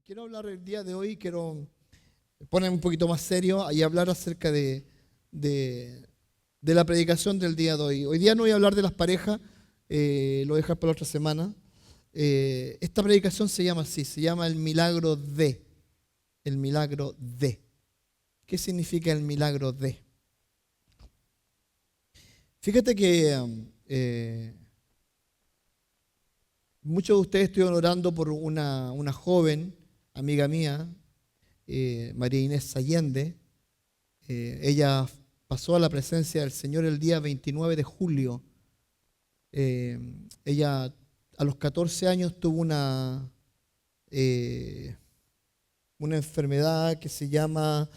Quiero hablar el día de hoy, quiero ponerme un poquito más serio y hablar acerca de, de la predicación del día de hoy. Hoy día no voy a hablar de las parejas, lo voy a dejar para la otra semana. Esta predicación se llama así, se llama el milagro de. El milagro de. ¿Qué significa el milagro de? Fíjate que muchos de ustedes estuvieron orando por una joven amiga mía, María Inés Allende. Ella pasó a la presencia del Señor el día 29 de julio. Ella a los 14 años tuvo una enfermedad que se llama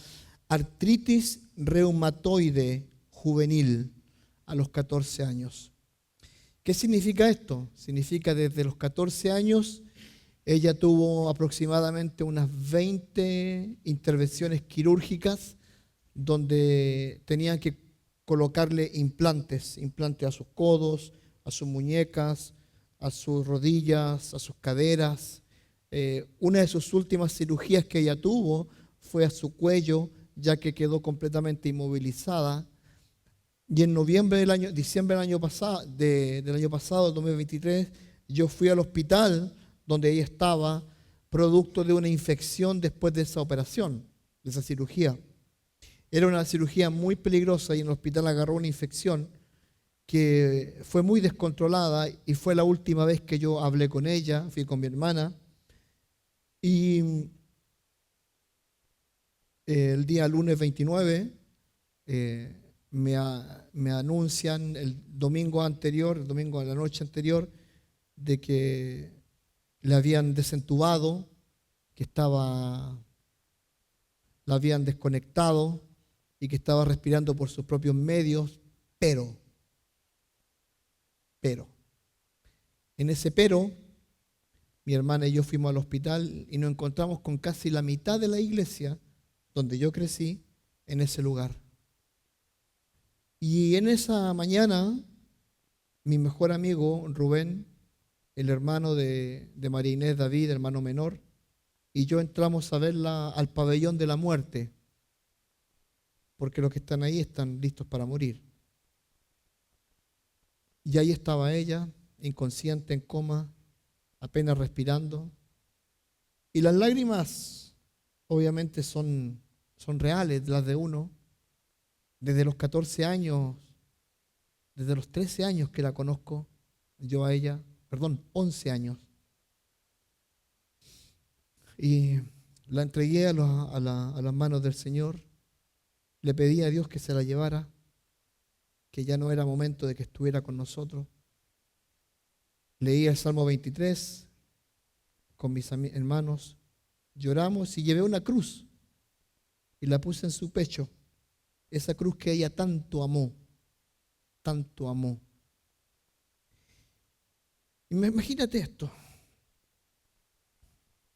artritis reumatoide juvenil a los 14 años. ¿Qué significa esto? Significa desde los 14 años ella tuvo aproximadamente unas 20 intervenciones quirúrgicas donde tenían que colocarle implantes a sus codos, a sus muñecas, a sus rodillas, a sus caderas. Una de sus últimas cirugías que ella tuvo fue a su cuello, ya que quedó completamente inmovilizada. Y en diciembre del año pasado, del 2023, yo fui al hospital donde ella estaba, producto de una infección después de esa operación, de esa cirugía. Era una cirugía muy peligrosa y en el hospital agarró una infección que fue muy descontrolada y fue la última vez que yo hablé con ella, fui con mi hermana. Y el día lunes 29 me anuncian el domingo de la noche anterior, de que le habían desentubado, la habían desconectado y que estaba respirando por sus propios medios, pero, en ese pero, mi hermana y yo fuimos al hospital y nos encontramos con casi la mitad de la iglesia donde yo crecí en ese lugar. Y en esa mañana, mi mejor amigo Rubén, el hermano de María Inés David, hermano menor, y yo entramos a verla al pabellón de la muerte, porque los que están ahí están listos para morir. Y ahí estaba ella, inconsciente, en coma, apenas respirando. Y las lágrimas, obviamente, son reales, las de uno. Desde los 14 años, desde los 13 años que la conozco, yo a ella, 11 años. Y la entregué a las manos del Señor. Le pedí a Dios que se la llevara, que ya no era momento de que estuviera con nosotros. Leí el Salmo 23 con mis hermanos, lloramos y llevé una cruz y la puse en su pecho. Esa cruz que ella tanto amó, tanto amó. Y imagínate esto.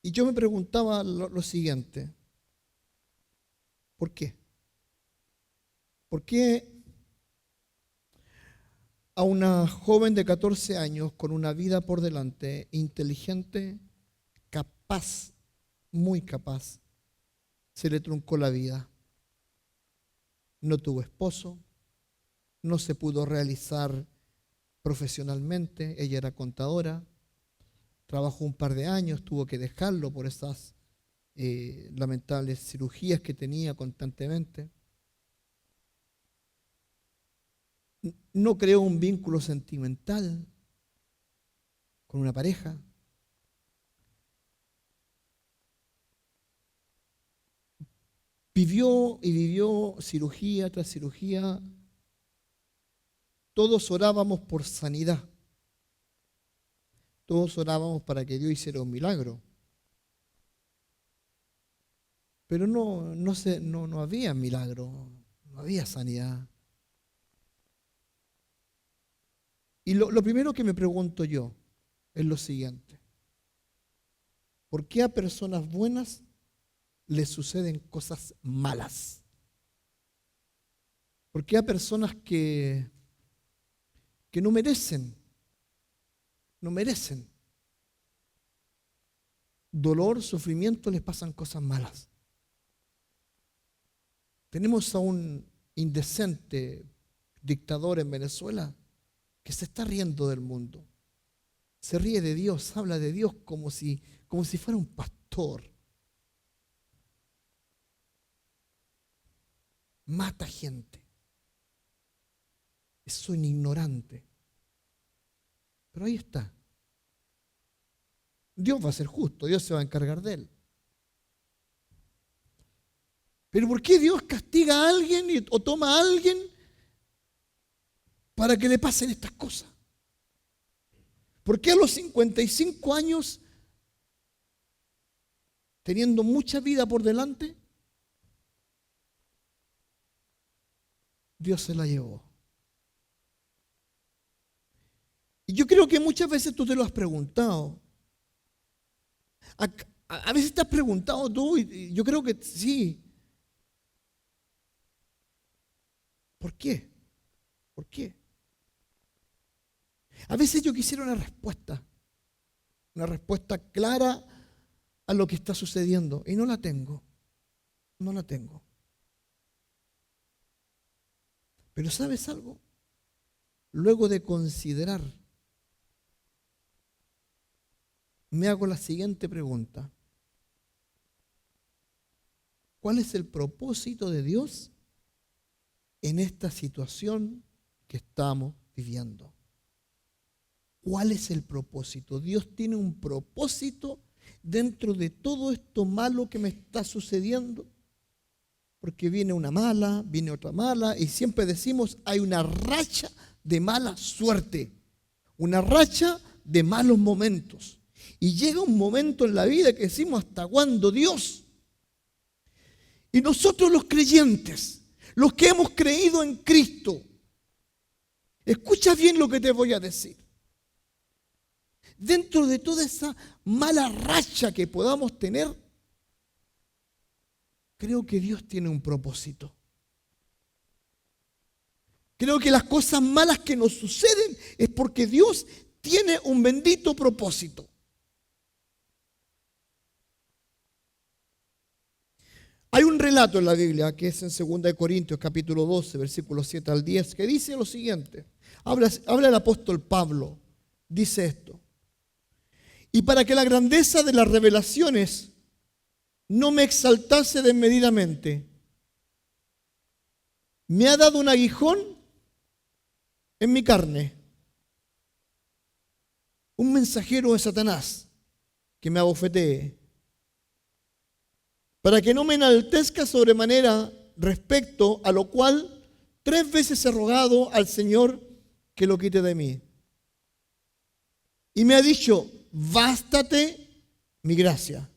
Y yo me preguntaba lo siguiente. ¿Por qué? ¿Por qué a una joven de 14 años con una vida por delante, inteligente, capaz, muy capaz, se le truncó la vida? No tuvo esposo, no se pudo realizar profesionalmente, ella era contadora, trabajó un par de años, tuvo que dejarlo por esas lamentables cirugías que tenía constantemente. No creó un vínculo sentimental con una pareja. Vivió y vivió cirugía tras cirugía. Todos orábamos por sanidad. Todos orábamos para que Dios hiciera un milagro. Pero no había milagro, no había sanidad. Y lo primero que me pregunto yo es lo siguiente. ¿Por qué a personas buenas les suceden cosas malas? ¿Por qué a personas que no merecen? dolor, sufrimiento, les pasan cosas malas. Tenemos a un indecente dictador en Venezuela que se está riendo del mundo. Se ríe de Dios, habla de Dios como si fuera un pastor. Mata gente. Es un ignorante. Pero ahí está. Dios va a ser justo, Dios se va a encargar de él. Pero ¿por qué Dios castiga a alguien o toma a alguien para que le pasen estas cosas? ¿Por qué a los 55 años, teniendo mucha vida por delante, Dios se la llevó? Y yo creo que muchas veces tú te lo has preguntado. A veces te has preguntado tú, y yo creo que sí. ¿Por qué? ¿Por qué? A veces yo quisiera una respuesta clara a lo que está sucediendo, y no la tengo. No la tengo. Pero ¿sabes algo? Luego de considerar, me hago la siguiente pregunta. ¿Cuál es el propósito de Dios en esta situación que estamos viviendo? ¿Cuál es el propósito? Dios tiene un propósito dentro de todo esto malo que me está sucediendo. Porque viene una mala, viene otra mala, y siempre decimos, hay una racha de mala suerte, una racha de malos momentos. Y llega un momento en la vida que decimos, ¿hasta cuándo, Dios? Y nosotros los creyentes, los que hemos creído en Cristo, escucha bien lo que te voy a decir. Dentro de toda esa mala racha que podamos tener, creo que Dios tiene un propósito. Creo que las cosas malas que nos suceden es porque Dios tiene un bendito propósito. Hay un relato en la Biblia que es en 2 Corintios capítulo 12, versículos 7 al 10, que dice lo siguiente. Habla el apóstol Pablo, dice esto. Y para que la grandeza de las revelaciones no me exaltase desmedidamente, me ha dado un aguijón en mi carne, un mensajero de Satanás que me abofetee, para que no me enaltezca sobremanera, respecto a lo cual 3 veces he rogado al Señor que lo quite de mí. Y me ha dicho, bástate mi gracia,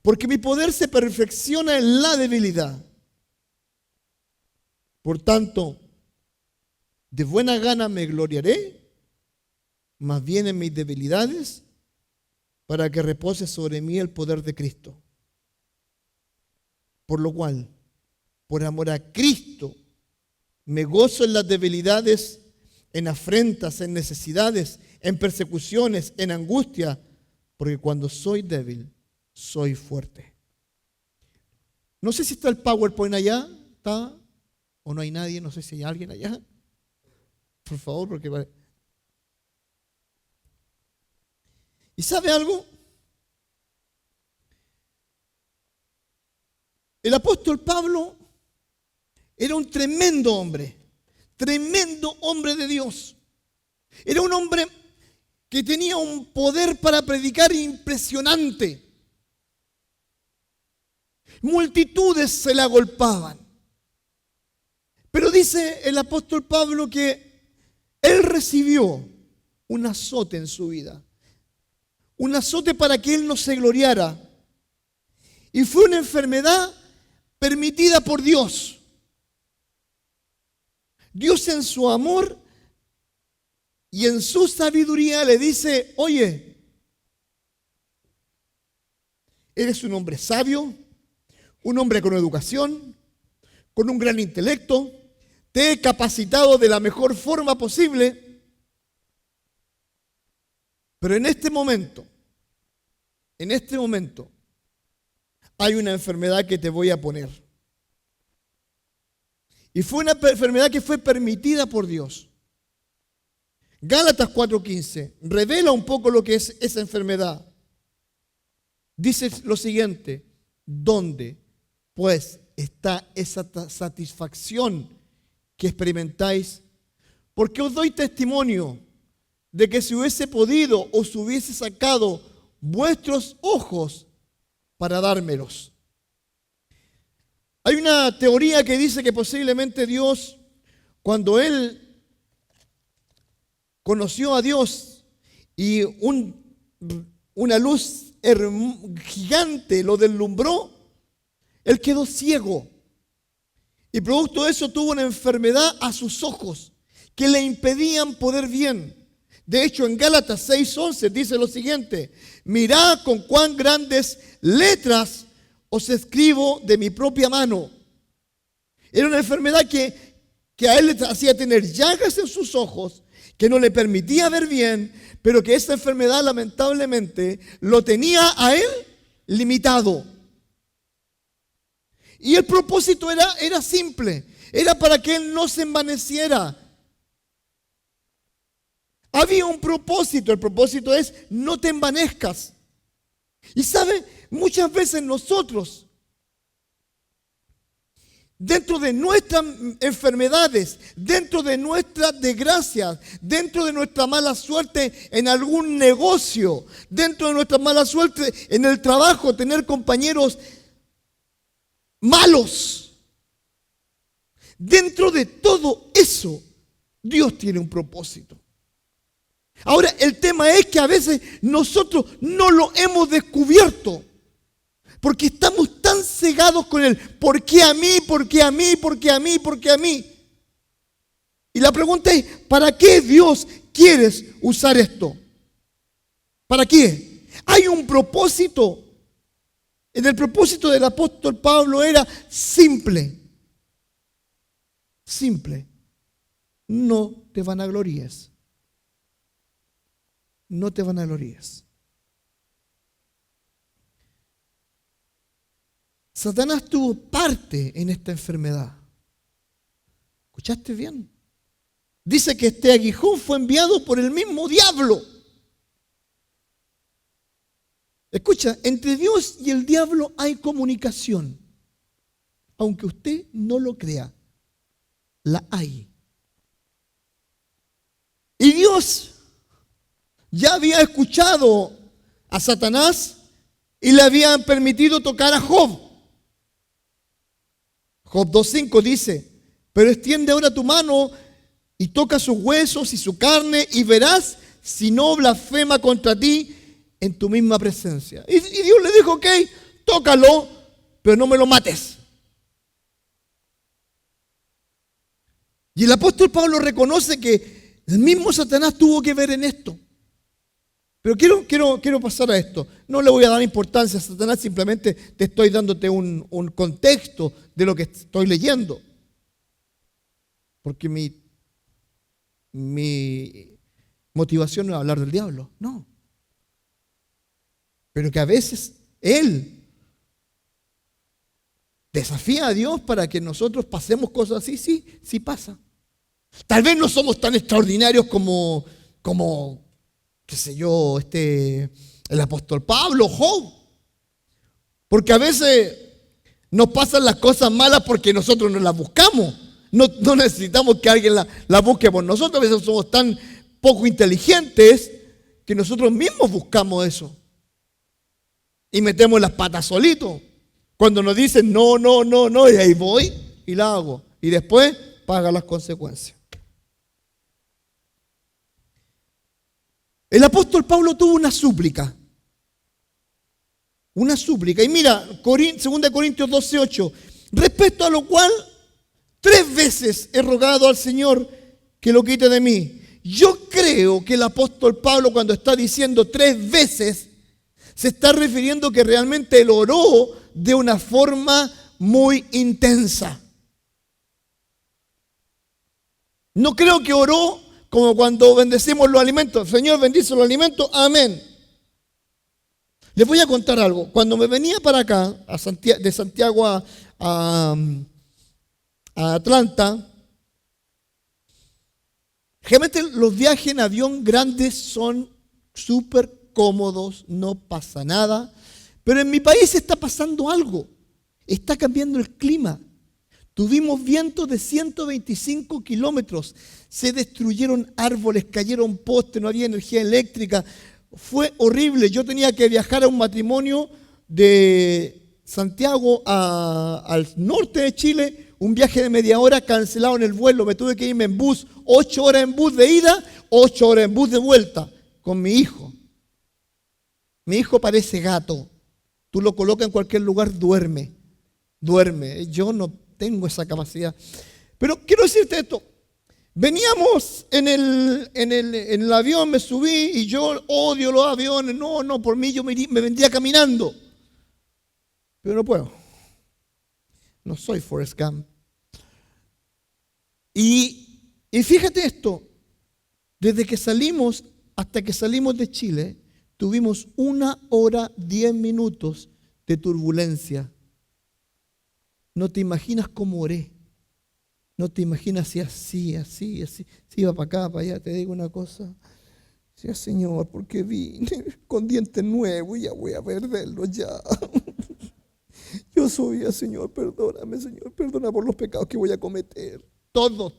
porque mi poder se perfecciona en la debilidad. Por tanto, de buena gana me gloriaré, más bien en mis debilidades, para que repose sobre mí el poder de Cristo. Por lo cual, por amor a Cristo, me gozo en las debilidades, en afrentas, en necesidades, en persecuciones, en angustia, porque cuando soy débil, soy fuerte. No sé si está el PowerPoint allá, ¿está? ¿O no hay nadie? No sé si hay alguien allá. Por favor, porque... ¿Y sabe algo? El apóstol Pablo era un tremendo hombre de Dios. Era un hombre que tenía un poder para predicar impresionante. Multitudes se le agolpaban. Pero dice el apóstol Pablo que él recibió un azote en su vida. Un azote para que él no se gloriara. Y fue una enfermedad permitida por Dios. Dios en su amor y en su sabiduría le dice, oye, eres un hombre sabio, un hombre con educación, con un gran intelecto, te he capacitado de la mejor forma posible, pero en este momento en este momento hay una enfermedad que te voy a poner. Y fue una enfermedad que fue permitida por Dios. Gálatas 4:15 revela un poco lo que es esa enfermedad. Dice lo siguiente: ¿dónde pues está esa satisfacción que experimentáis? Porque os doy testimonio de que si hubiese podido, os hubiese sacado vuestros ojos para dármelos. Hay una teoría que dice que posiblemente Dios, cuando Él conoció a Dios y una luz gigante lo deslumbró, Él quedó ciego. Y producto de eso tuvo una enfermedad a sus ojos que le impedían poder bien. De hecho, en Gálatas 6:11 dice lo siguiente: mirad con cuán grandes letras os escribo de mi propia mano. Era una enfermedad que a él le hacía tener llagas en sus ojos, que no le permitía ver bien, pero que esa enfermedad lamentablemente lo tenía a él limitado. Y el propósito era simple, era para que él no se envaneciera. Había un propósito, el propósito es: no te envanezcas. Y sabe, muchas veces nosotros, dentro de nuestras enfermedades, dentro de nuestras desgracias, dentro de nuestra mala suerte en algún negocio, dentro de nuestra mala suerte en el trabajo, tener compañeros malos, dentro de todo eso, Dios tiene un propósito. Ahora, el tema es que a veces nosotros no lo hemos descubierto, porque estamos tan cegados con el ¿por qué a mí? ¿Por qué a mí? ¿Por qué a mí? ¿Por qué a mí? Y la pregunta es: ¿para qué Dios quieres usar esto? ¿Para qué? Hay un propósito. En el propósito del apóstol Pablo era simple. Simple. No te vanagloríes. No te vanagloríes. Satanás tuvo parte en esta enfermedad. ¿Escuchaste bien? Dice que este aguijón fue enviado por el mismo diablo. Escucha, entre Dios y el diablo hay comunicación. Aunque usted no lo crea, la hay. Y Dios ya había escuchado a Satanás y le habían permitido tocar a Job. Job 2:5 dice: pero extiende ahora tu mano y toca sus huesos y su carne y verás si no blasfema contra ti en tu misma presencia. Y Dios le dijo: ok, tócalo, pero no me lo mates. Y el apóstol Pablo reconoce que el mismo Satanás tuvo que ver en esto. Pero quiero pasar a esto. No le voy a dar importancia a Satanás, simplemente te estoy dándote un contexto de lo que estoy leyendo. Porque mi motivación no es hablar del diablo, no. Pero que a veces él desafía a Dios para que nosotros pasemos cosas así, sí pasa. Tal vez no somos tan extraordinarios como qué sé yo, el apóstol Pablo, Job. Porque a veces nos pasan las cosas malas porque nosotros no las buscamos. No necesitamos que alguien la busque por nosotros. A veces somos tan poco inteligentes que nosotros mismos buscamos eso. Y metemos las patas solitos. Cuando nos dicen no, y ahí voy y la hago. Y después paga las consecuencias. El apóstol Pablo tuvo una súplica. Una súplica. Y mira, 2 Corintios 12:8. Respecto a lo cual 3 veces he rogado al Señor que lo quite de mí. Yo creo que el apóstol Pablo, cuando está diciendo 3 veces, se está refiriendo que realmente él oró de una forma muy intensa. No creo que oró como cuando bendecimos los alimentos. Señor, bendice los alimentos, amén. Les voy a contar algo. Cuando me venía para acá, de Santiago a Atlanta, realmente los viajes en avión grandes son súper cómodos, no pasa nada. Pero en mi país está pasando algo. Está cambiando el clima. Tuvimos vientos de 125 kilómetros. Se destruyeron árboles, cayeron postes, no había energía eléctrica. Fue horrible. Yo tenía que viajar a un matrimonio de Santiago al norte de Chile. Un viaje de media hora cancelado en el vuelo. Me tuve que irme en bus. 8 horas en bus de ida, 8 horas en bus de vuelta. Con mi hijo. Mi hijo parece gato. Tú lo colocas en cualquier lugar, duerme. Yo no tengo esa capacidad. Pero quiero decirte esto. Veníamos en el avión, me subí y yo odio los aviones. No, por mí yo me vendría caminando. Pero no puedo. No soy Forrest Gump. Y fíjate esto. Desde que salimos hasta que salimos de Chile, tuvimos 1 hora 10 minutos de turbulencia. No te imaginas cómo oré. No te imaginas si así. Si iba para acá, para allá. Te digo una cosa. Sí, Señor, porque vine con dientes nuevos y ya voy a perderlos ya. Yo soy el Señor, perdóname, Señor. Perdona por los pecados que voy a cometer. Todo,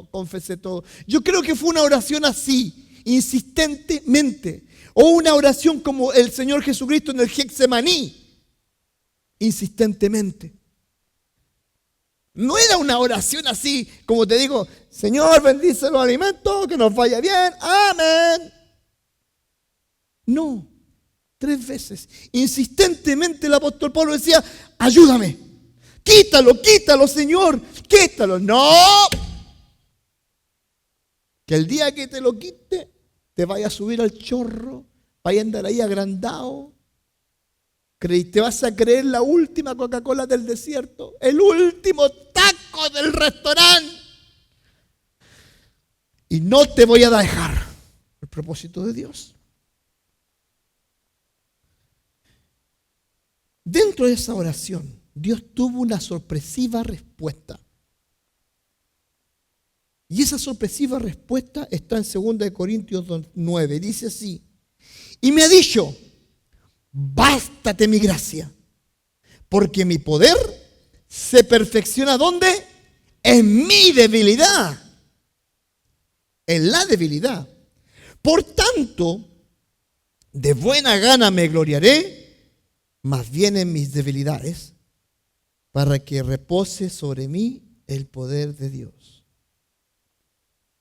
confesé todo. Yo creo que fue una oración así, insistentemente. O una oración como el Señor Jesucristo en el Getsemaní. Insistentemente. No era una oración así, como te digo, Señor, bendice los alimentos, que nos vaya bien, amén. No, 3 veces. Insistentemente el apóstol Pablo decía, ayúdame, quítalo, Señor, quítalo. No, que el día que te lo quite, te vaya a subir al chorro, vaya a andar ahí agrandado. Te vas a creer la última Coca-Cola del desierto, el último taco del restaurante. Y no te voy a dejar. El propósito de Dios. Dentro de esa oración, Dios tuvo una sorpresiva respuesta. Y esa sorpresiva respuesta está en 2 Corintios 9. Dice así, y me ha dicho, bástate mi gracia, porque mi poder se perfecciona ¿dónde? En mi debilidad. En la debilidad. Por tanto, de buena gana me gloriaré, más bien en mis debilidades, para que repose sobre mí el poder de Dios.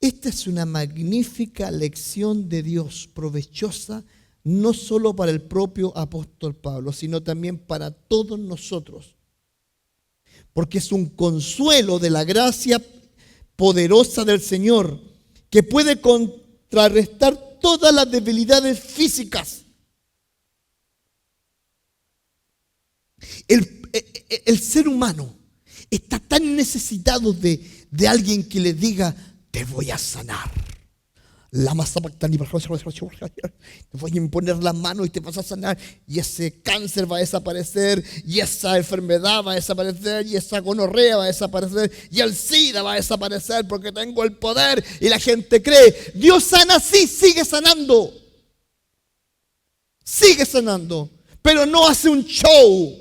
Esta es una magnífica lección de Dios, provechosa, no solo para el propio apóstol Pablo, sino también para todos nosotros. Porque es un consuelo de la gracia poderosa del Señor que puede contrarrestar todas las debilidades físicas. El ser humano está tan necesitado de alguien que le diga, te voy a sanar. Te voy a imponer la mano y te vas a sanar. Y ese cáncer va a desaparecer. Y esa enfermedad va a desaparecer. Y esa gonorrea va a desaparecer. Y el SIDA va a desaparecer porque tengo el poder. Y la gente cree, Dios sana, sí, sigue sanando. Sigue sanando. Pero no hace un show.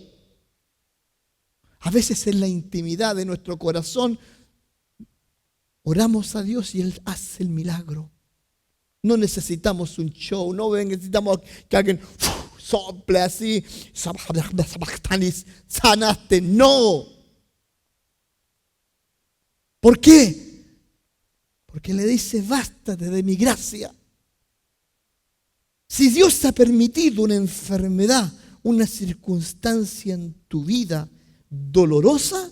A veces en la intimidad de nuestro corazón oramos a Dios y Él hace el milagro. No necesitamos un show, no necesitamos que alguien sople así, sanaste, no. ¿Por qué? Porque le dice, bástate de mi gracia. Si Dios ha permitido una enfermedad, una circunstancia en tu vida dolorosa,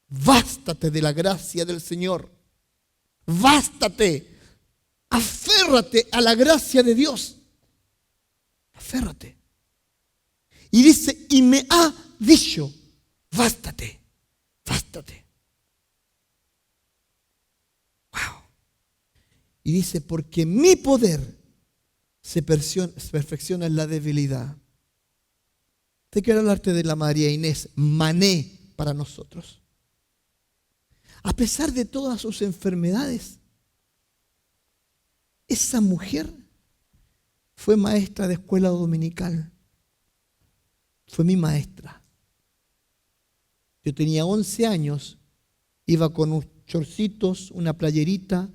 bástate de la gracia del Señor. Bástate. Aférrate a la gracia de Dios. Aférrate. Y dice, y me ha dicho, bástate. Wow. Y dice, porque mi poder se perfecciona en la debilidad. Te quiero hablarte de la María Inés, Mané para nosotros. A pesar de todas sus enfermedades, esa mujer fue maestra de escuela dominical. Fue mi maestra. Yo tenía 11 años, iba con unos chorcitos, una playerita,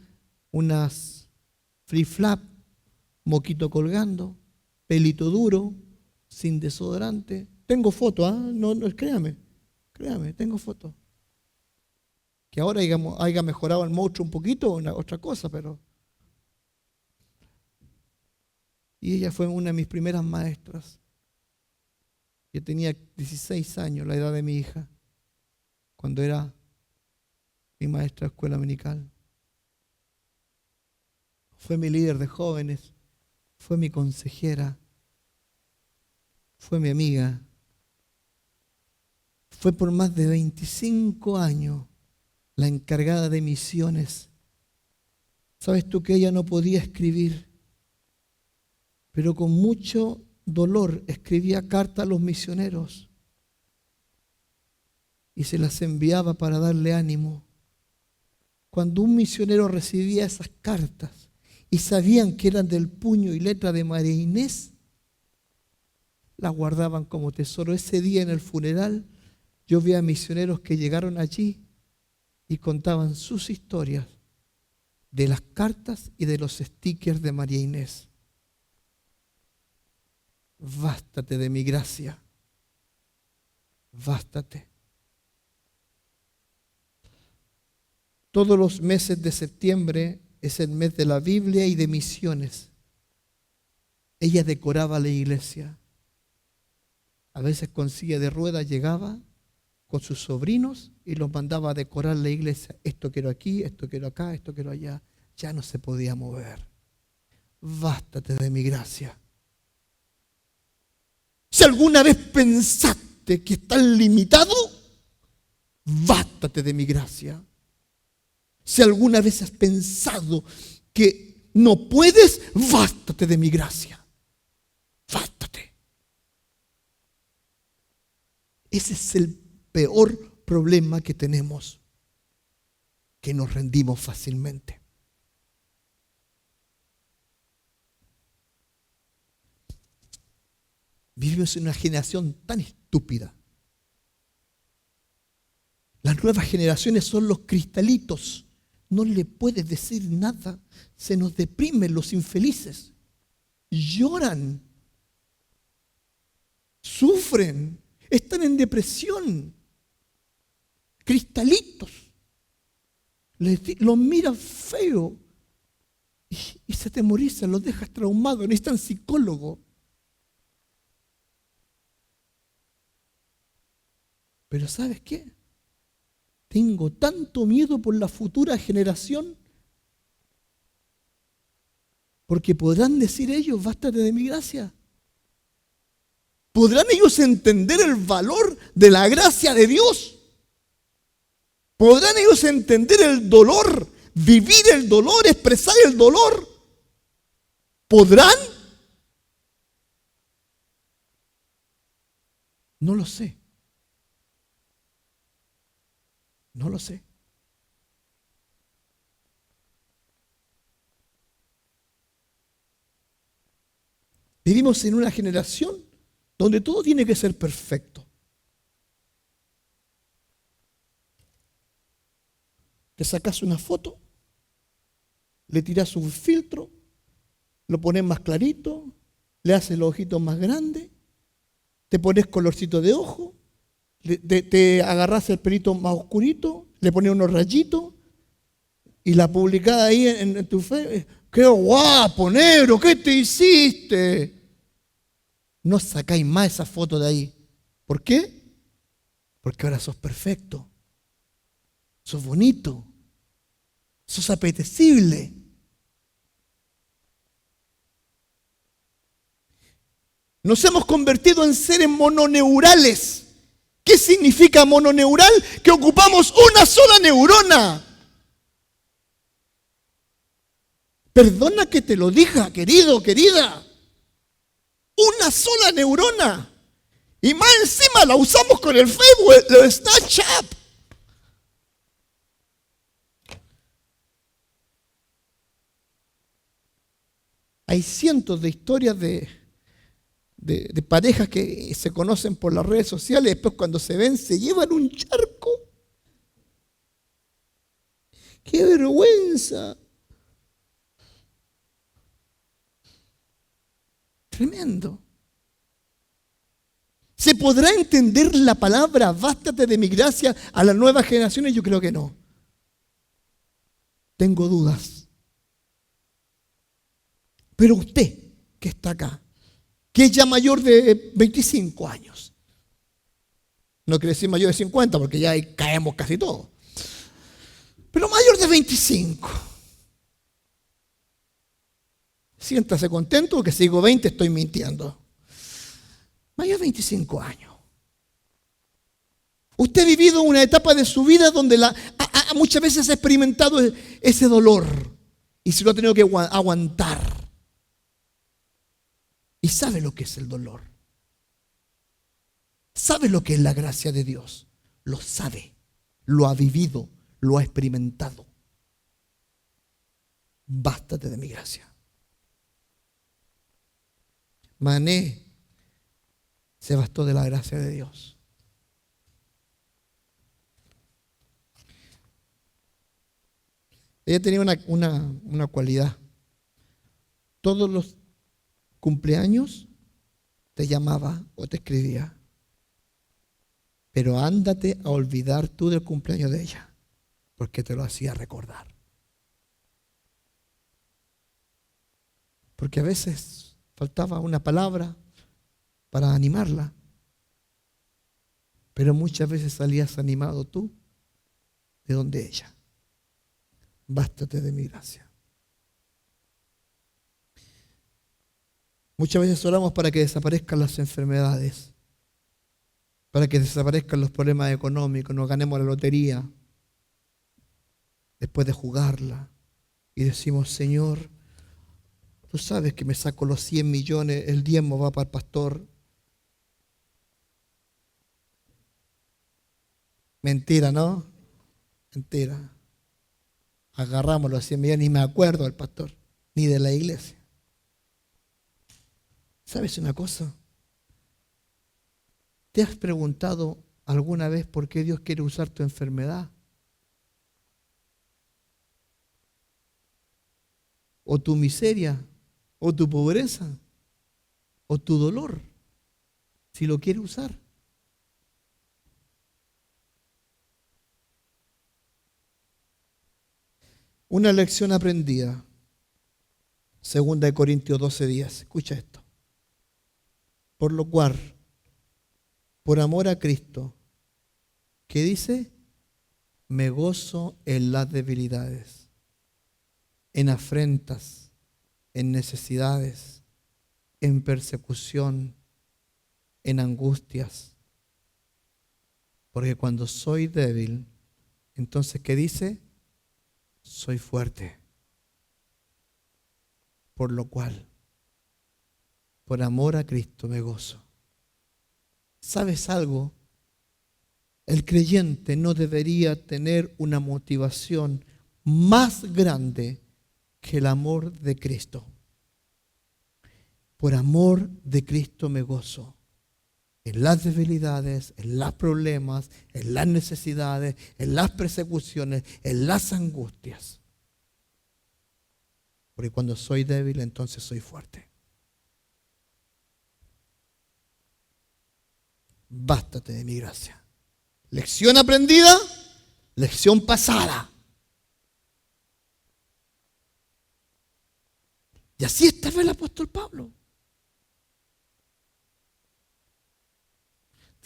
unas flip-flap, moquito colgando, pelito duro, sin desodorante. Tengo foto, no, créame, tengo foto. Que ahora haya mejorado el monstruo un poquito, otra cosa, pero... Y ella fue una de mis primeras maestras. Yo tenía 16 años, la edad de mi hija, cuando era mi maestra de escuela dominical. Fue mi líder de jóvenes, fue mi consejera, fue mi amiga. Fue por más de 25 años la encargada de misiones. ¿Sabes tú que ella no podía escribir? Pero con mucho dolor escribía cartas a los misioneros y se las enviaba para darle ánimo. Cuando un misionero recibía esas cartas y sabían que eran del puño y letra de María Inés, las guardaban como tesoro. Ese día en el funeral yo vi a misioneros que llegaron allí y contaban sus historias de las cartas y de los stickers de María Inés. Bástate de mi gracia. Bástate. Todos los meses de septiembre es el mes de la Biblia y de misiones. Ella decoraba la iglesia. A veces con silla de ruedas llegaba con sus sobrinos y los mandaba a decorar la iglesia. Esto quiero aquí, esto quiero acá, esto quiero allá. Ya no se podía mover. Bástate de mi gracia. Si alguna vez pensaste que estás limitado, bástate de mi gracia. Si alguna vez has pensado que no puedes, bástate de mi gracia. Bástate. Ese es el peor problema que tenemos, que nos rendimos fácilmente. Vivimos en una generación tan estúpida. Las nuevas generaciones son los cristalitos. No le puedes decir nada. Se nos deprimen los infelices. Lloran. Sufren. Están en depresión. Cristalitos. Los miras feo. Y se atemorizan, los dejas traumados. Necesitan psicólogo. Pero ¿sabes qué? Tengo tanto miedo por la futura generación, porque podrán decir ellos, bástate de mi gracia. ¿Podrán ellos entender el valor de la gracia de Dios? ¿Podrán ellos entender el dolor, vivir el dolor, expresar el dolor? ¿Podrán? No lo sé. No lo sé. Vivimos en una generación donde todo tiene que ser perfecto. Te sacas una foto, le tiras un filtro, lo pones más clarito, le haces los ojitos más grandes, te pones colorcito de ojo, te agarras el pelito más oscurito, le pones unos rayitos y la publicada ahí en tu Facebook. ¡Qué guapo, negro! ¿Qué te hiciste? No sacáis más esa foto de ahí. ¿Por qué? Porque ahora sos perfecto, sos bonito, sos apetecible. Nos hemos convertido en seres mononeurales. ¿Qué significa mononeural? Que ocupamos una sola neurona. Perdona que te lo diga, querido, querida. Una sola neurona. Y más encima la usamos con el Facebook, el Snapchat. Hay cientos de historias de parejas que se conocen por las redes sociales y después cuando se ven se llevan un charco. ¡Qué vergüenza! Tremendo. ¿Se podrá entender la palabra bástate de mi gracia a las nuevas generaciones? Yo creo que no. Tengo dudas. Pero usted que está acá, que es ya mayor de 25 años, no quiere decir mayor de 50 porque ya ahí caemos casi todos, pero mayor de 25, siéntase contento porque si digo 20 estoy mintiendo. Mayor de 25 años. Usted ha vivido una etapa de su vida donde muchas veces ha experimentado ese dolor y se lo ha tenido que aguantar. Y sabe lo que es el dolor. Sabe lo que es la gracia de Dios. Lo sabe. Lo ha vivido. Lo ha experimentado. Bástate de mi gracia. Mané se bastó de la gracia de Dios. Ella tenía una cualidad. Todos los cumpleaños te llamaba o te escribía. Pero ándate a olvidar tú del cumpleaños de ella, porque te lo hacía recordar. Porque a veces faltaba una palabra para animarla, pero muchas veces salías animado tú de donde ella. Bástate de mi gracia. Muchas veces oramos para que desaparezcan las enfermedades, para que desaparezcan los problemas económicos, nos ganemos la lotería después de jugarla y decimos, Señor, tú sabes que me saco los 100 millones, el diezmo va para el pastor. Mentira, ¿no? Mentira. Agarramos los 100 millones, ni me acuerdo del pastor, ni de la iglesia. ¿Sabes una cosa? ¿Te has preguntado alguna vez por qué Dios quiere usar tu enfermedad? ¿O tu miseria? ¿O tu pobreza? ¿O tu dolor? Si lo quiere usar. Una lección aprendida. 2 Corintios 12:10. Escucha esto. Por lo cual, por amor a Cristo, ¿qué dice? Me gozo en las debilidades, en afrentas, en necesidades, en persecución, en angustias. Porque cuando soy débil, entonces, ¿qué dice? Soy fuerte. Por lo cual, por amor a Cristo me gozo. ¿Sabes algo? El creyente no debería tener una motivación más grande que el amor de Cristo. Por amor de Cristo me gozo. En las debilidades, en los problemas, en las necesidades, en las persecuciones, en las angustias. Porque cuando soy débil, entonces soy fuerte. Bástate de mi gracia. Lección aprendida, lección pasada. Y así estaba el apóstol Pablo.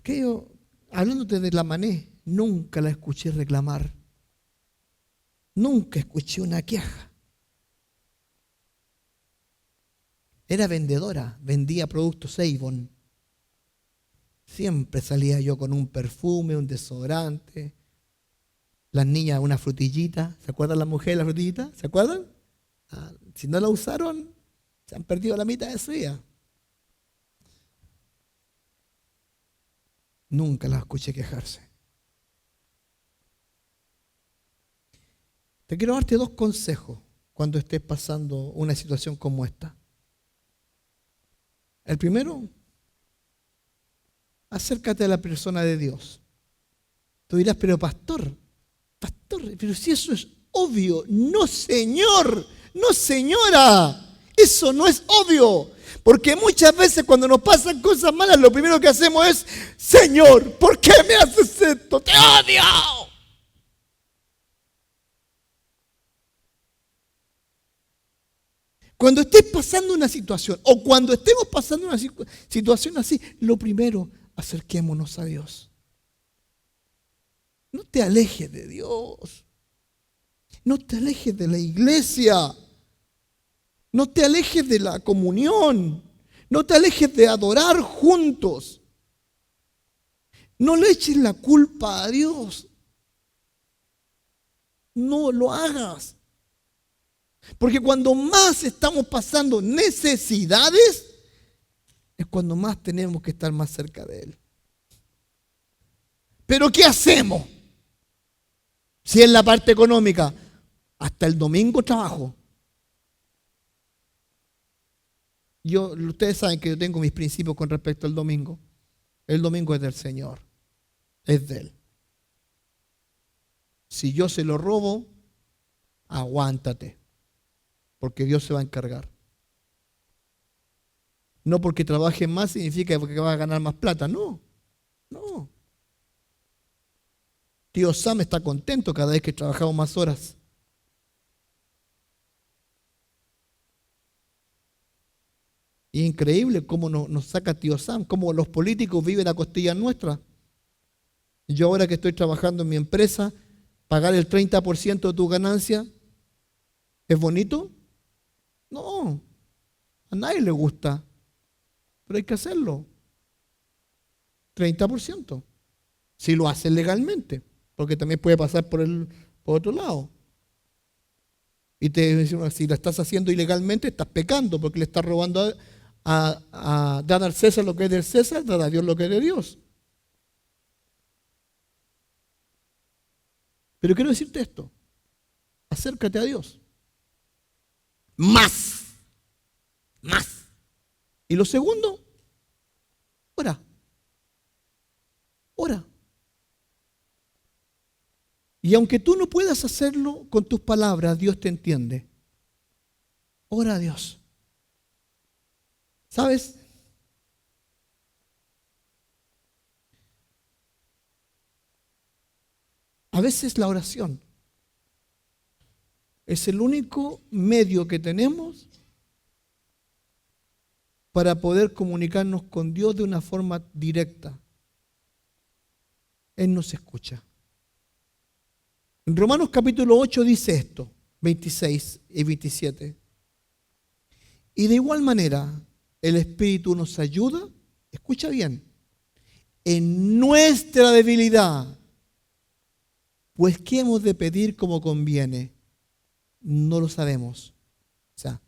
Que yo, hablándote de la Mané, nunca la escuché reclamar. Nunca escuché una queja. Era vendedora, vendía productos Avon. Siempre salía yo con un perfume, un desodorante. Las niñas una frutillita. ¿Se acuerdan las mujeres de la frutillita? ¿Se acuerdan? Si no la usaron, se han perdido la mitad de su vida. Nunca la escuché quejarse. Te quiero darte 2 consejos cuando estés pasando una situación como esta. El primero, acércate a la persona de Dios. Tú dirás, pero pastor, pero si eso es obvio. No, señor, no, señora, eso no es obvio. Porque muchas veces cuando nos pasan cosas malas, lo primero que hacemos es, Señor, ¿por qué me haces esto? ¡Te odio! Cuando estés pasando una situación, o cuando estemos pasando una situación así, lo primero, acerquémonos a Dios. No te alejes de Dios. No te alejes de la iglesia. No te alejes de la comunión. No te alejes de adorar juntos. No le eches la culpa a Dios. No lo hagas. Porque cuando más estamos pasando necesidades, es cuando más tenemos que estar más cerca de Él. Pero ¿qué hacemos? Si en la parte económica, hasta el domingo trabajo. Ustedes saben que yo tengo mis principios con respecto al domingo. El domingo es del Señor, es de Él. Si yo se lo robo, aguántate, porque Dios se va a encargar. No porque trabaje más significa que vas a ganar más plata, no. Tío Sam está contento cada vez que trabajamos más horas. Y increíble cómo nos saca tío Sam, cómo los políticos viven a costillas nuestras. Yo ahora que estoy trabajando en mi empresa, pagar el 30% de tu ganancia, ¿es bonito? No, a nadie le gusta, pero hay que hacerlo. 30%, si lo haces legalmente, porque también puede pasar por otro lado. Y si lo estás haciendo ilegalmente, estás pecando, porque le estás robando a dar al César lo que es del César, dar a Dios lo que es de Dios. Pero quiero decirte esto, acércate a Dios. Más. Y lo segundo, ora. Y aunque tú no puedas hacerlo con tus palabras, Dios te entiende. Ora a Dios. ¿Sabes? A veces la oración es el único medio que tenemos para poder comunicarnos con Dios de una forma directa. Él nos escucha. En Romanos capítulo 8 dice esto, 26 y 27. Y de igual manera, el Espíritu nos ayuda, escucha bien, en nuestra debilidad. Pues ¿qué hemos de pedir como conviene? No lo sabemos. O sea,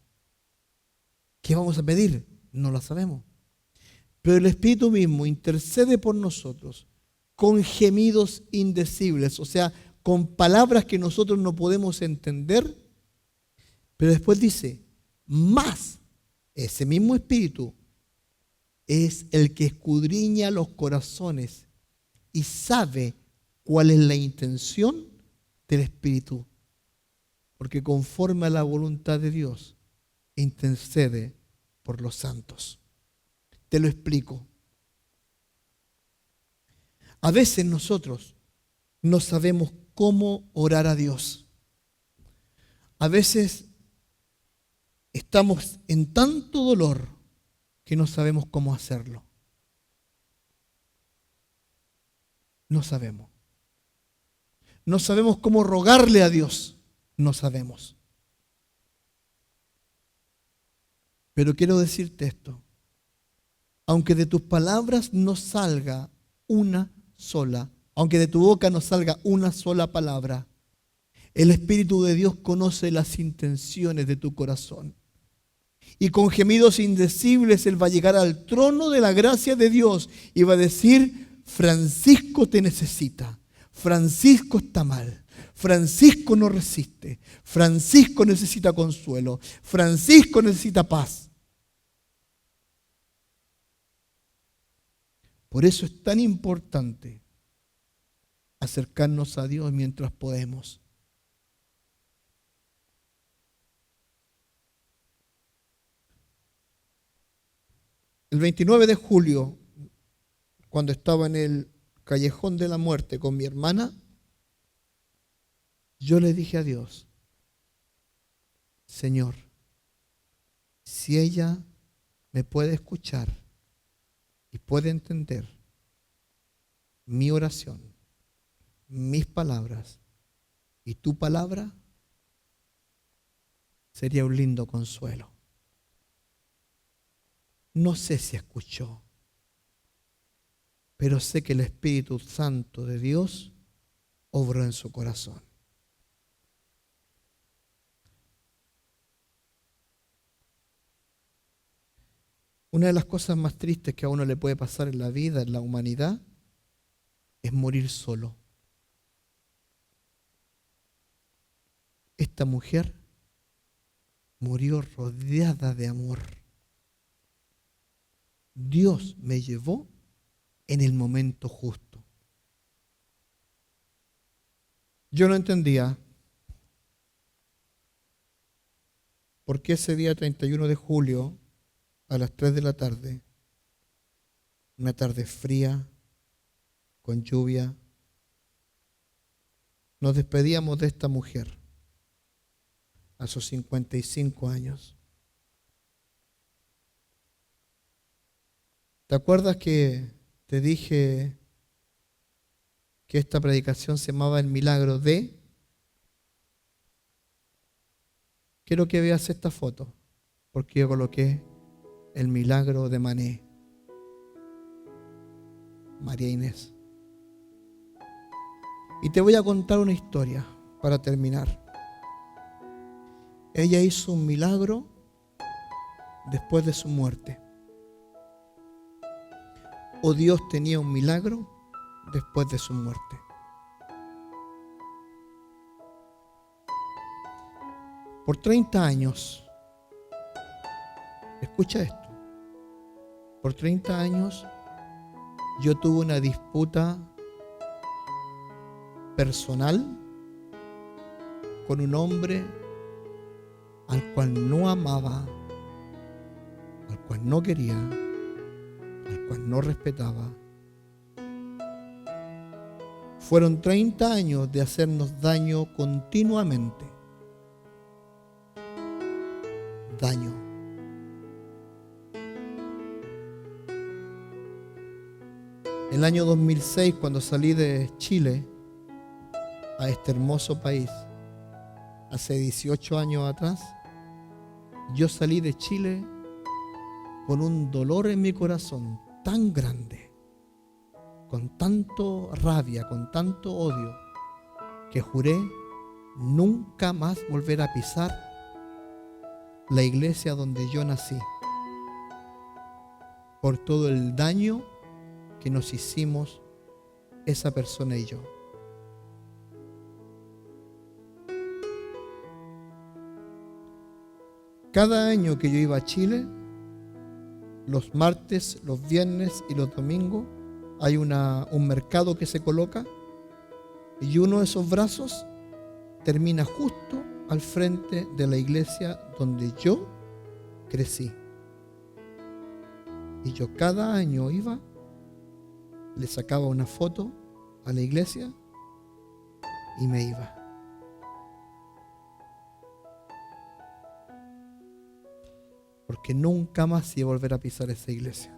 ¿qué vamos a pedir? No lo sabemos. Pero el Espíritu mismo intercede por nosotros con gemidos indecibles, o sea, con palabras que nosotros no podemos entender. Pero después dice, más ese mismo Espíritu es el que escudriña los corazones y sabe cuál es la intención del Espíritu. Porque conforme a la voluntad de Dios, intercede por los santos. Te lo explico. A veces nosotros no sabemos cómo orar a Dios. A veces estamos en tanto dolor que no sabemos cómo hacerlo. No sabemos. No sabemos cómo rogarle a Dios. No sabemos. Pero quiero decirte esto. Aunque de tus palabras no salga una sola, aunque de tu boca no salga una sola palabra, El Espíritu de Dios conoce las intenciones de tu corazón. Y con gemidos indecibles Él va a llegar al trono de la gracia de Dios y va a decir: Francisco te necesita. Francisco está mal. Francisco no resiste. Francisco necesita consuelo. Francisco necesita paz. Por eso es tan importante acercarnos a Dios mientras podemos. El 29 de julio, cuando estaba en el callejón de la muerte con mi hermana, yo le dije a Dios: Señor, si ella me puede escuchar y puede entender mi oración, mis palabras y tu palabra, sería un lindo consuelo. No sé si escuchó, pero sé que el Espíritu Santo de Dios obró en su corazón. Una de las cosas más tristes que a uno le puede pasar en la vida, en la humanidad, es morir solo. Esta mujer murió rodeada de amor. Dios me llevó en el momento justo. Yo no entendía por qué ese día 31 de julio, a las 3 de la tarde, una tarde fría, con lluvia, nos despedíamos de esta mujer a sus 55 años. ¿Te acuerdas que te dije que esta predicación se llamaba El Milagro de? Quiero que veas esta foto, porque yo coloqué El Milagro de Mané, María Inés. Y te voy a contar una historia para terminar. Ella hizo un milagro después de su muerte. O Dios tenía un milagro después de su muerte. Por 30 años, escucha esto, por 30 años yo tuve una disputa personal con un hombre al cual no amaba, al cual no quería, al cual no respetaba. Fueron 30 años de hacernos daño continuamente. Daño. El año 2006, cuando salí de Chile a este hermoso país, hace 18 años atrás, yo salí de Chile con un dolor en mi corazón tan grande, con tanto rabia, con tanto odio, que juré nunca más volver a pisar la iglesia donde yo nací, por todo el daño que nos hicimos esa persona y yo. Cada año que yo iba a Chile, los martes, los viernes y los domingos, hay un mercado que se coloca y uno de esos brazos termina justo al frente de la iglesia donde yo crecí. Y yo cada año iba, le sacaba una foto a la iglesia y me iba. Porque nunca más iba a volver a pisar esa iglesia.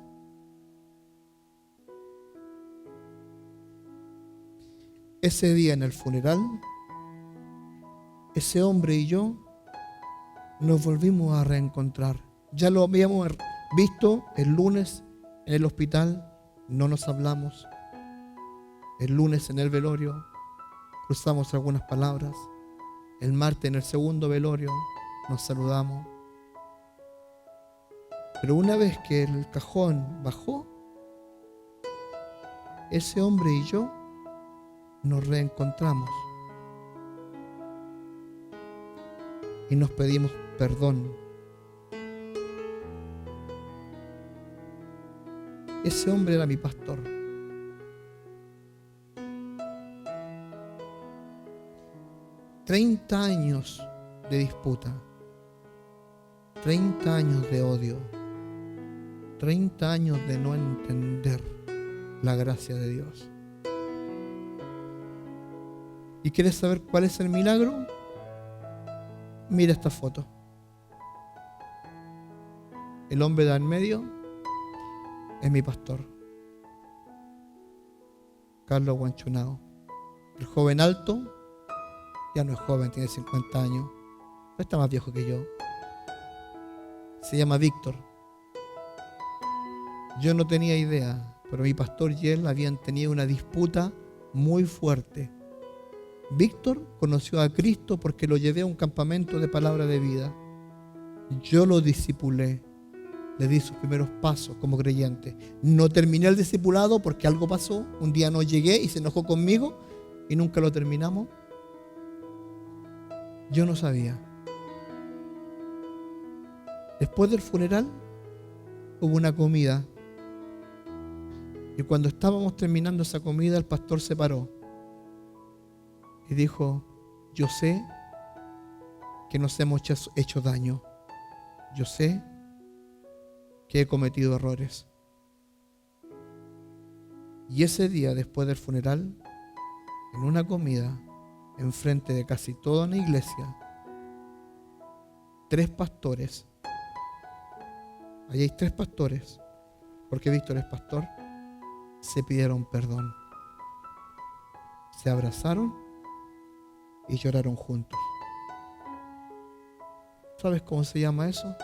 Ese día en el funeral, ese hombre y yo nos volvimos a reencontrar. Ya lo habíamos visto el lunes en el hospital, no nos hablamos. El lunes en el velorio cruzamos algunas palabras. El martes en el segundo velorio nos saludamos. Pero una vez que el cajón bajó, ese hombre y yo nos reencontramos y nos pedimos perdón. Ese hombre era mi pastor. $30 años de disputa, 30 años de odio, 30 años de no entender la gracia de Dios. ¿Y quieres saber cuál es el milagro? Mira esta foto. El hombre de en medio es mi pastor, Carlos Guanchunao. El joven alto ya no es joven, tiene 50 años, no está más viejo que yo. Se llama Víctor. Yo no tenía idea, pero mi pastor y él habían tenido una disputa muy fuerte. Víctor conoció a Cristo porque lo llevé a un campamento de palabra de vida. Yo lo discipulé, le di sus primeros pasos como creyente. No terminé el discipulado porque algo pasó. Un día no llegué y se enojó conmigo y nunca lo terminamos. Yo no sabía. Después del funeral hubo una comida. Y cuando estábamos terminando esa comida, el pastor se paró y dijo: yo sé que nos hemos hecho daño. Yo sé que he cometido errores. Y ese día, después del funeral, en una comida, enfrente de casi toda una iglesia, 3 pastores, allí hay 3 pastores, porque Víctor es pastor, se pidieron perdón, se abrazaron y lloraron juntos. ¿Sabes cómo se llama eso?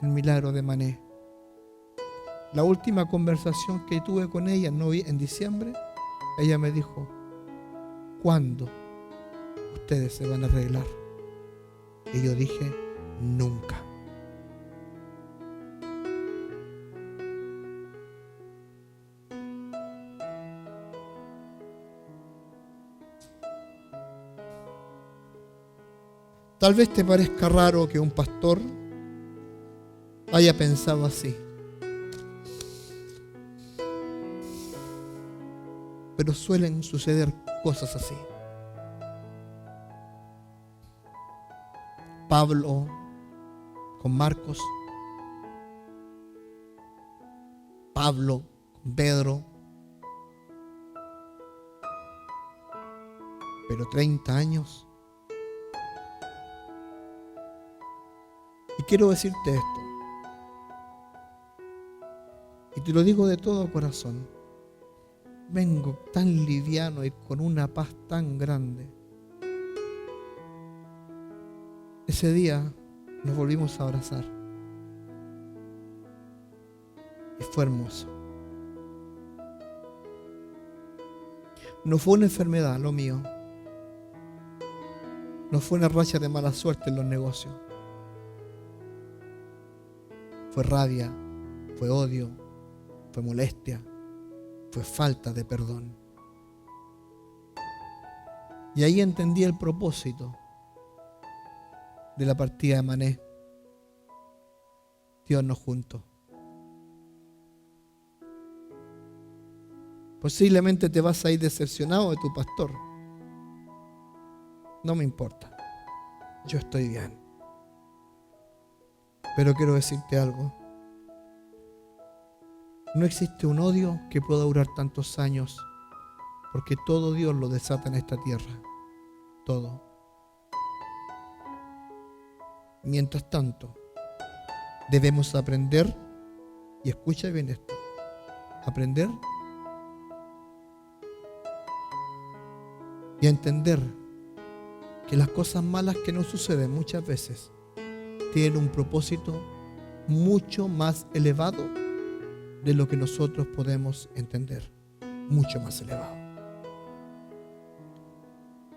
El milagro de Mané. La última conversación que tuve con ella en diciembre, ella me dijo: ¿cuándo ustedes se van a arreglar? Y yo dije: nunca. Tal vez te parezca raro que un pastor haya pensado así, pero suelen suceder cosas así. Pablo con Marcos, Pablo con Pedro, pero 30 años. Y quiero decirte esto, y te lo digo de todo corazón. Vengo tan liviano y con una paz tan grande. Ese día nos volvimos a abrazar y fue hermoso. No fue una enfermedad lo mío, no fue una racha de mala suerte en los negocios. Fue rabia, fue odio, fue molestia, fue falta de perdón. Y ahí entendí el propósito de la partida de Mané. Dios nos juntó. Posiblemente te vas a ir decepcionado de tu pastor. No me importa. Yo estoy bien. Pero quiero decirte algo. No existe un odio que pueda durar tantos años, porque todo Dios lo desata en esta tierra. Todo. Mientras tanto, debemos aprender, y escucha bien esto, aprender y entender que las cosas malas que nos suceden muchas veces tienen un propósito mucho más elevado de lo que nosotros podemos entender. Mucho más elevado.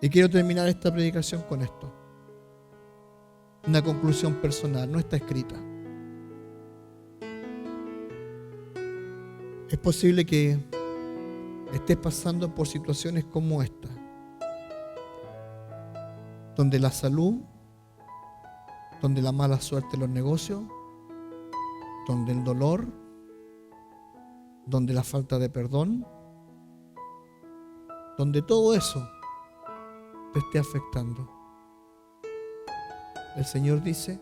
Y quiero terminar esta predicación con esto. Una conclusión personal, no está escrita. Es posible que estés pasando por situaciones como esta, donde la salud, donde la mala suerte en los negocios, donde el dolor, donde la falta de perdón, donde todo eso te esté afectando. El Señor dice: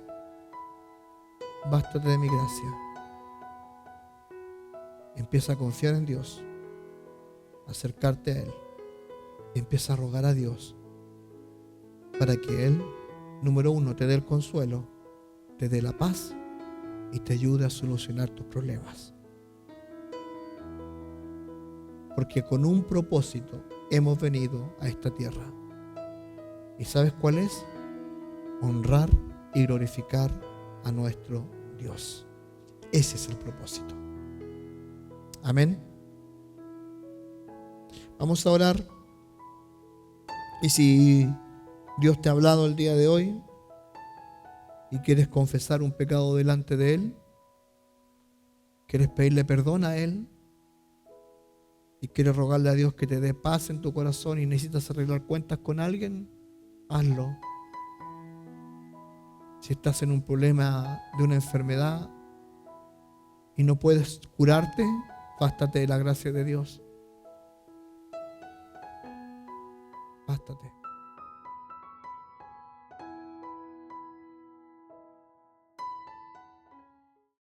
bástate de mi gracia. Empieza a confiar en Dios, a acercarte a Él. Empieza a rogar a Dios para que Él, número uno, te dé el consuelo, te dé la paz y te ayude a solucionar tus problemas. Porque con un propósito hemos venido a esta tierra. ¿Y sabes cuál es? Honrar y glorificar a nuestro Dios. Ese es el propósito. Amén. Vamos a orar. Y si Dios te ha hablado el día de hoy y quieres confesar un pecado delante de Él, quieres pedirle perdón a Él y quieres rogarle a Dios que te dé paz en tu corazón y necesitas arreglar cuentas con alguien, hazlo. Si estás en un problema de una enfermedad y no puedes curarte, bástate de la gracia de Dios. Bástate.